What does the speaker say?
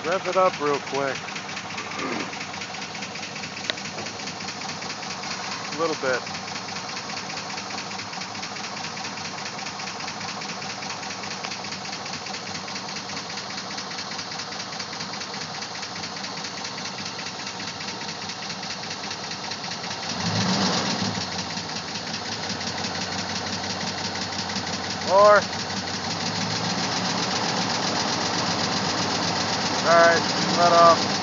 Rev it up real quick. A little bit. More. Alright, let off.